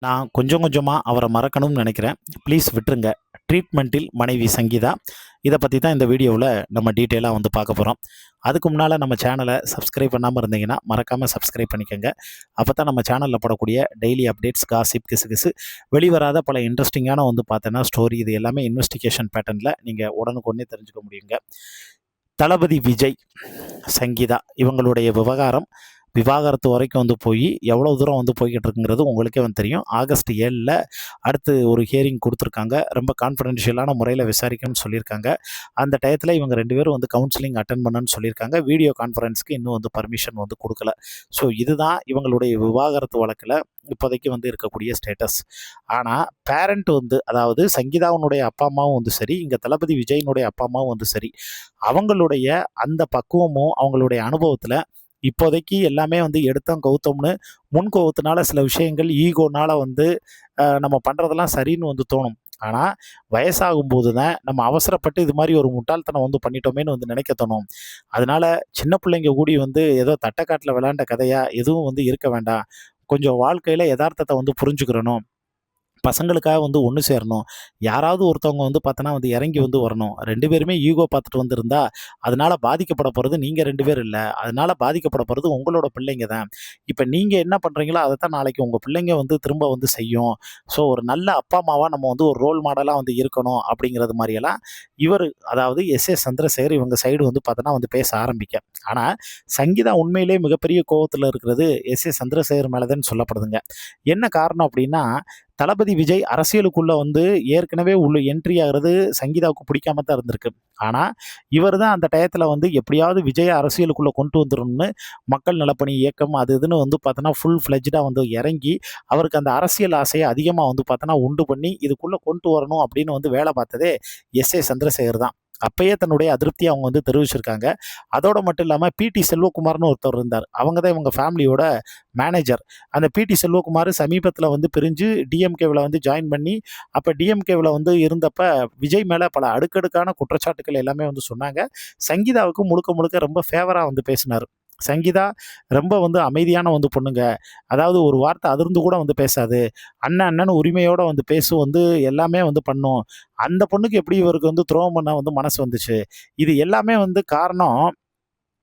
நான் கொஞ்சம் கொஞ்சமாக அவரை மறக்கணும்னு நினைக்கிறேன். ப்ளீஸ் விட்டுருங்க. ட்ரீட்மெண்ட்டில் மனைவி சங்கீதா. இதை பற்றி தான் இந்த வீடியோவில் நம்ம டீட்டெயிலாக வந்து பார்க்க போகிறோம். அதுக்கு முன்னால் நம்ம சேனலை சப்ஸ்கிரைப் பண்ணாமல் இருந்தீங்கன்னா மறக்காமல் சப்ஸ்கிரைப் பண்ணிக்கோங்க. அப்போ தான் நம்ம சேனலில் போடக்கூடிய டெய்லி அப்டேட்ஸ், காசிப், கிசு வெளிவராத பல இன்ட்ரெஸ்டிங்கான வந்து பார்த்தோன்னா ஸ்டோரி, இது எல்லாமே இன்வெஸ்டிகேஷன் பேட்டர்னில் நீங்கள் உடனுக்குடனே தெரிஞ்சுக்க முடியுங்க. தளபதி விஜய், சங்கீதா இவங்களுடைய விவகாரம் விவாகரத்து வரைக்கும் வந்து போய் எவ்வளோ தூரம் வந்து போய்கிட்டு இருக்குங்கிறது உங்களுக்கே வந்து தெரியும். ஆகஸ்ட் 7 அடுத்து ஒரு ஹியரிங் கொடுத்துருக்காங்க. ரொம்ப கான்ஃபிடென்ஷியலான முறையில் விசாரிக்கணும்னு சொல்லியிருக்காங்க. அந்த டயத்தில் இவங்க 2 பேரும் வந்து கவுன்சிலிங் அட்டன் பண்ணணும்னு சொல்லியிருக்காங்க. வீடியோ கான்ஃபரன்ஸ்க்கு இன்னும் வந்து பர்மிஷன் வந்து கொடுக்கல. ஸோ இதுதான் இவங்களுடைய விவாகரத்து வழக்கில் இப்போதைக்கு வந்து இருக்கக்கூடிய ஸ்டேட்டஸ். ஆனால் பேரண்ட் வந்து, அதாவது சங்கீதாவுடைய அப்பா அம்மாவும் வந்து சரி, இங்கே தளபதி விஜயினுடைய அப்பா அம்மாவும் வந்து சரி, அவங்களுடைய அந்த பக்குவமும் அவங்களுடைய அனுபவத்தில் இப்போதைக்கு எல்லாமே வந்து எடுத்தோம் கவுத்தோம்னு முன்கோவத்தினால சில விஷயங்கள் ஈகோனால வந்து நம்ம பண்ணுறதெல்லாம் சரின்னு வந்து தோணும். ஆனால் வயசாகும்போது தான் நம்ம அவசரப்பட்டு இது மாதிரி ஒரு முட்டாள்தனம் வந்து பண்ணிட்டோமேன்னு வந்து நினைக்க தோணும். அதனால சின்ன பிள்ளைங்க கூடி வந்து ஏதோ தட்டைக்காட்டில் விளையாண்ட கதையாக எதுவும் வந்து இருக்க வேண்டாம். கொஞ்சம் வாழ்க்கையில் யதார்த்தத்தை வந்து புரிஞ்சுக்கிறணும். பசங்களுக்காக வந்து ஒன்று சேரணும். யாராவது ஒருத்தவங்க வந்து பார்த்தோன்னா வந்து இறங்கி வந்து வரணும். 2 பேருமே ஈகோ பார்த்துட்டு வந்திருந்தா, அதனால பாதிக்கப்பட போகிறது நீங்க 2 பேர் இல்ல. அதனால பாதிக்கப்பட போகிறது உங்களோட பிள்ளைங்க தான். இப்ப நீங்க என்ன பண்றீங்களோ, அதத்தான் நாளைக்கு உங்க பிள்ளைங்க வந்து திரும்ப வந்து செய்யும். ஸோ ஒரு நல்ல அப்பா, அம்மாவா நம்ம வந்து ஒரு ரோல் மாடலா வந்து இருக்கணும் அப்படிங்கிறது மாரியெல்லாம் அதாவது எஸ்.ஏ. சந்திரசேகர் இவங்க சைடு வந்து பார்த்தோன்னா வந்து பேச ஆரம்பிக்க. ஆனா, சங்கீதா உண்மையிலேயே மிகப்பெரிய கோவத்துல இருக்கிறது எஸ்.ஏ. சந்திரசேகர் மேல தான் சொல்லப்படுதுங்க. என்ன காரணம் அப்படின்னா, தளபதி விஜய் அரசியலுக்குள்ள வந்து ஏற்கனவே உள்ள என்ட்ரி ஆகிறது சங்கீதாவுக்கு பிடிக்காம தான் இருந்திருக்கு. ஆனா, இவர் தான் அந்த டயத்துல வந்து எப்படியாவது விஜய அரசியலுக்குள்ள கொண்டு வந்துரணும்னு மக்கள் நலப்பணி இயக்கம் அது இதுன்னு வந்து பார்த்தோன்னா ஃபுல் ஃப்ளெட்ஜ்டா வந்து இறங்கி, அவருக்கு அந்த அரசியல் ஆசைய அதிகமா வந்து பார்த்தோன்னா உண்டு பண்ணி, இதுக்குள்ள கொண்டு வரணும் அப்படின்னு வந்து வேலை பார்த்ததே எஸ்.ஏ. சந்திரசேகர் தான். அப்பயே தன்னுடைய அதிருப்திய அவங்க வந்து தெரிவிச்சிருக்காங்க. அதோட மட்டும் இல்லாம பி.டி. செல்வகுமார்னு ஒருத்தர் இருந்தார். அவங்க தான் இவங்க ஃபேமிலியோட மேனேஜர். அந்த பி.டி. செல்வகுமார் சமீபத்தில வந்து பிரிஞ்சு டிஎம்கேவில் வந்து ஜாயின் பண்ணி, அப்ப டிஎம்கேவில் வந்து இருந்தப்ப விஜய் மேல பல அடுக்கடுக்கான குற்றச்சாட்டுக்கள் எல்லாமே வந்து சொன்னாங்க. சங்கீதாவுக்கு முழுக்க முழுக்க ரொம்ப ஃபேவரா வந்து பேசினாரு. சங்கீதா ரொம்ப வந்து அமைதியான வந்து பொண்ணுங்க. அதாவது ஒரு வார்த்தை அதிர்ந்து கூட வந்து பேசாது. அண்ணன் அண்ணன்னு உரிமையோட வந்து பேசும், வந்து எல்லாமே வந்து பண்ணும். அந்த பொண்ணுக்கு எப்படி இவருக்கு வந்து துரோகம் பண்ண வந்து மனசு வந்துச்சு? இது எல்லாமே வந்து காரணம்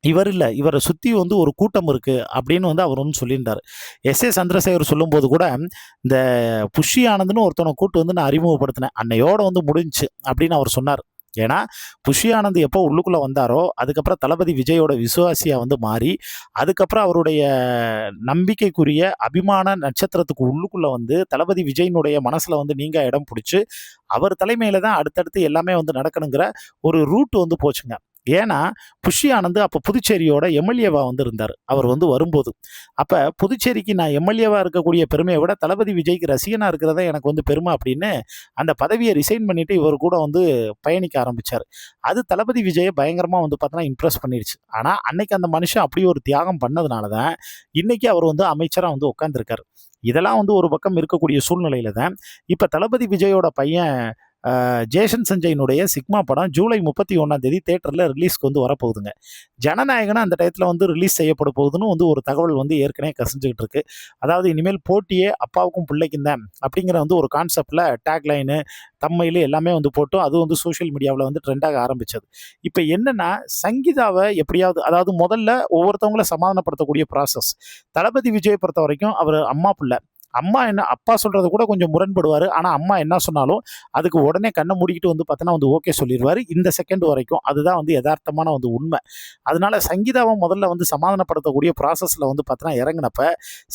இவர் இல்ல. இவர சுத்தி வந்து ஒரு கூட்டம் இருக்கு அப்படின்னு வந்து அவர் வந்து சொல்லியிருந்தாரு. எஸ்.ஏ. சந்திரசேகர் சொல்லும்போது கூட, இந்த புஷி ஆனந்த்ன்னு ஒருத்தவன கூட்டு வந்து நான் அறிமுகப்படுத்தினேன். அன்னையோட வந்து முடிஞ்சுச்சு அப்படின்னு அவர் சொன்னார். ஏன்னா, புஷி ஆனந்த் எப்போ உள்ளுக்குள்ள வந்தாரோ, அதுக்கப்புறம் தளபதி விஜயோட விசுவாசியா வந்து மாறி, அதுக்கப்புறம் அவருடைய நம்பிக்கைக்குரிய அபிமான நட்சத்திரத்துக்கு உள்ளுக்குள்ள வந்து தளபதி விஜயினுடைய மனசுல வந்து நீங்கா இடம் புடிச்சு, அவர் தலைமையில தான் அடுத்தடுத்து எல்லாமே வந்து நடக்கணுங்கிற ஒரு ரூட் வந்து போச்சுங்க. ஏன்னா, புஷி ஆனந்த் அப்ப புதுச்சேரியோட எம்எல்ஏவா வந்து இருந்தார். அவர் வந்து வரும்போது. அப்ப புதுச்சேரிக்கு நான் எம்எல்ஏவா இருக்கக்கூடிய பெருமைய விட, தளபதி விஜய்க்கு ரசிகனா இருக்கிறது தான் எனக்கு வந்து பெருமை அப்படின்னு, அந்த பதவிய ரிசைன் பண்ணிட்டு இவர் கூட வந்து பயணிக்க ஆரம்பிச்சாரு. அது தளபதி விஜய பயங்கரமா வந்து பார்த்தோன்னா இம்ப்ரெஸ் பண்ணிருச்சு. ஆனா, அன்னைக்கு அந்த மனுஷன் அப்படி ஒரு தியாகம் பண்ணதுனால தான், இன்னைக்கு அவர் வந்து அமைச்சரா வந்து உட்கார்ந்திருக்காரு. இதெல்லாம் வந்து ஒரு பக்கம் இருக்கக்கூடிய சூழ்நிலையில தான், இப்ப தளபதி விஜயோட பையன் ஜேசன் சஞ்சயினுடைய சிக்மா படம் ஜூலை 31 தியேட்டரில் ரிலீஸ்க்கு வந்து வரப்போகுதுங்க. ஜனநாயகனா அந்த டயத்தில் வந்து ரிலீஸ் செய்யப்பட போகுதுன்னு வந்து ஒரு தகவல் வந்து ஏற்கனவே கசிஞ்சுக்கிட்டு இருக்கு. அதாவது இனிமேல் போட்டியே அப்பாவுக்கும் பிள்ளைக்கும் தான் அப்படிங்கிற வந்து ஒரு கான்செப்டில் டேக்லைனு, தம்மையில் எல்லாமே வந்து போட்டு அது வந்து சோஷியல் மீடியாவில் வந்து ட்ரெண்டாக ஆரம்பிச்சது. இப்போ என்னன்னா, சங்கீதாவை எப்படியாவது, அதாவது முதல்ல ஒவ்வொருத்தவங்கள சமாதானப்படுத்தக்கூடிய ப்ராசஸ். தளபதி விஜயை பொறுத்த வரைக்கும் அவர் அம்மா பிள்ளை. அம்மா என்ன அப்பா சொல்றது கூட கொஞ்சம் முரண்படுவாரு. ஆனா, அம்மா என்ன சொன்னாலும் அதுக்கு உடனே கண்ண மூடிக்கிட்டு வந்து பார்த்தோன்னா வந்து ஓகே சொல்லிருவாரு. இந்த செகண்ட் வரைக்கும். அதுதான் வந்து எதார்த்தமான வந்து உண்மை. அதனால சங்கீதாவ முதல்ல வந்து சமாதானப்படுத்தக்கூடிய ப்ராசஸ்ல வந்து பார்த்தோன்னா இறங்குனப்ப,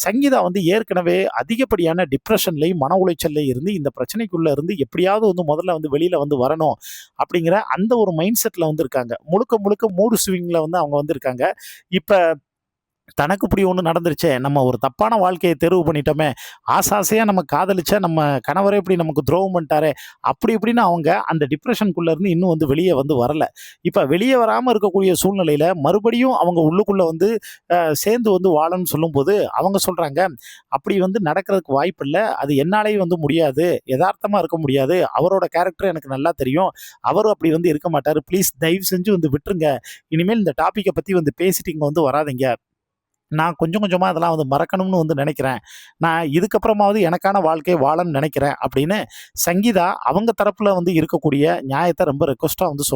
சங்கீதா வந்து ஏற்கனவே அதிகப்படியான டிப்ரஷன்லயும், மன உளைச்சல்லயும் இருந்து இந்த பிரச்சனைக்குள்ள இருந்து எப்படியாவது வந்து முதல்ல வந்து வெளியில வந்து வரணும் அப்படிங்கிற அந்த ஒரு மைண்ட் செட்ல வந்து இருக்காங்க. முழுக்க முழுக்க மூடு ஸ்விங்ல வந்து அவங்க வந்து இருக்காங்க. இப்ப தனக்கு இப்படி ஒண்ணு நடந்துருச்சே! நம்ம ஒரு தப்பான வாழ்க்கைய தேர்வு பண்ணிட்டோமே! ஆசையா நம்ம காதலிச்ச நம்ம கணவரே இப்படி நமக்கு துரோகம் பண்ணிட்டாரே! அப்படி இப்படின்னு அவங்க அந்த டிப்ரஷனுக்குள்ள இருந்து இன்னும் வந்து வெளிய வந்து வரல. இப்ப வெளிய வராம இருக்கக்கூடிய சூழ்நிலையில மறுபடியும் அவங்க உள்ளுக்குள்ள வந்து சேர்ந்து வந்து வாழணும்னு சொல்லும்போது, அவங்க சொல்றாங்க, "அப்படி வந்து நடக்கிறதுக்கு வாய்ப்பில்ல. அது என்னாலயும் வந்து முடியாது. எதார்த்தமா இருக்க முடியாது. அவரோட கேரக்டர் எனக்கு நல்லா தெரியும். அவரும் அப்படி வந்து இருக்க மாட்டாரு. ப்ளீஸ் தயவு செஞ்சு வந்து விட்டுருங்க. இனிமேல் இந்த டாபிக்க பத்தி வந்து பேசிட்டு இங்க வந்து வராதீங்க." நான் கொஞ்சம் கொஞ்சமாக அதெல்லாம் வந்து மறக்கணும்னு வந்து நினைக்கிறேன். நான் இதுக்கப்புறமாவது எனக்கான வாழ்க்கை வாழணும்னு நினைக்கிறேன் அப்படின்னு சங்கீதா அவங்க தரப்பில் வந்து இருக்கக்கூடிய நியாயத்தை ரொம்ப ரெக்வஸ்ட்டாக வந்து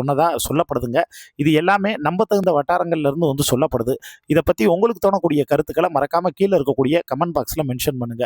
சொல்லப்படுதுங்க. இது எல்லாமே நம்ப தகுந்த வட்டாரங்கள்ல இருந்து வந்து சொல்லப்படுது. இதை பற்றி உங்களுக்கு தோணக்கூடிய கருத்துக்களை மறக்காமல் கீழே இருக்கக்கூடிய கமெண்ட் பாக்ஸில் மென்ஷன் பண்ணுங்கள்.